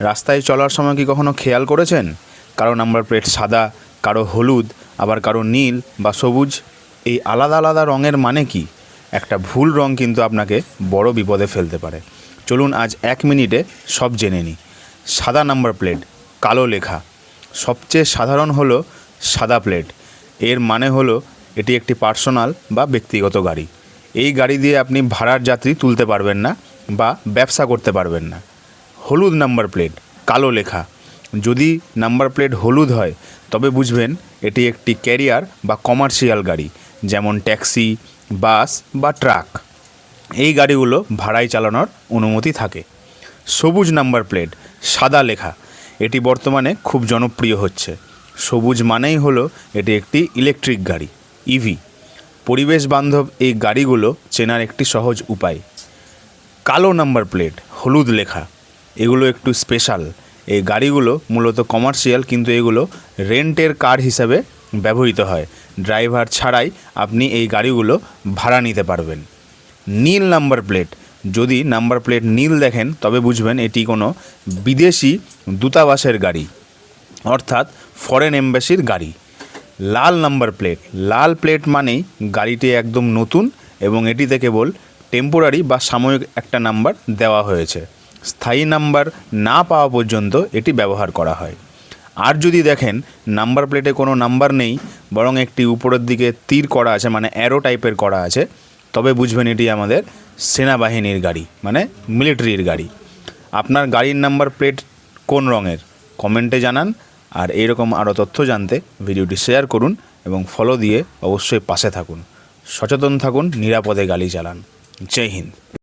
রাস্তায় চলার সময় কি কখনো খেয়াল করেছেন কারো নাম্বার প্লেট সাদা, কারো হলুদ, আবার কারো নীল বা সবুজ? এই আলাদা আলাদা রঙের মানে কি? একটা ভুল রং কিন্তু আপনাকে বড় বিপদে ফেলতে পারে। চলুন আজ 1 মিনিটে সব জেনে নিই। সাদা নাম্বার প্লেট, কালো লেখা। সবচেয়ে সাধারণ হলো সাদা প্লেট। এর মানে হলো এটি একটি পার্সোনাল বা ব্যক্তিগত গাড়ি। এই গাড়ি দিয়ে আপনি ভাড়ার যাত্রী তুলতে পারবেন না বা ব্যবসা করতে পারবেন না। হলুদ নাম্বার প্লেট, কালো লেখা। যদি নাম্বার প্লেট হলুদ হয় তবে বুঝবেন এটি একটি ক্যারিয়ার বা কমার্শিয়াল গাড়ি, যেমন ট্যাক্সি, বাস বা ট্রাক। এই গাড়িগুলো ভাড়ায় চালানোর অনুমতি থাকে। সবুজ নাম্বার প্লেট, সাদা লেখা। এটি বর্তমানে খুব জনপ্রিয় হচ্ছে। সবুজ মানেই হলো এটি একটি ইলেকট্রিক গাড়ি, ইভি। পরিবেশ বান্ধব এই গাড়িগুলো চেনার একটি সহজ উপায়। কালো নাম্বার প্লেট, হলুদ লেখা। এগুলো একটু স্পেশাল। এই গাড়িগুলো মূলত কমার্শিয়াল, কিন্তু এগুলো রেন্টের কার হিসাবে ব্যবহৃত হয়। ড্রাইভার ছাড়াই আপনি এই গাড়িগুলো ভাড়া নিতে পারবেন। নীল নাম্বার প্লেট, যদি নাম্বার প্লেট নীল দেখেন তবে বুঝবেন এটি কোনো বিদেশি দূতাবাসের গাড়ি, অর্থাৎ ফরেন এম্বাসির গাড়ি। লাল নাম্বার প্লেট, লাল প্লেট মানেই গাড়িটি একদম নতুন এবং এটিতে কেবল টেম্পোরারি বা সাময়িক একটা নাম্বার দেওয়া হয়েছে। স্থায়ী নাম্বার না পাওয়া পর্যন্ত এটি ব্যবহার করা হয়। আর যদি দেখেন নাম্বার প্লেটে কোনো নাম্বার নেই, বরং একটি উপরের দিকে তীর করা আছে, মানে অ্যারো টাইপের করা আছে, তবে বুঝবেন এটি আমাদের সেনাবাহিনীর গাড়ি, মানে মিলিটারির গাড়ি। আপনার গাড়ির নাম্বার প্লেট কোন রঙের? কমেন্টে জানান। আর এইরকম আরও তথ্য জানতে ভিডিওটি শেয়ার করুন এবং ফলো দিয়ে অবশ্যই পাশে থাকুন। সচেতন থাকুন, নিরাপদে গাড়ি চালান। জয় হিন্দ।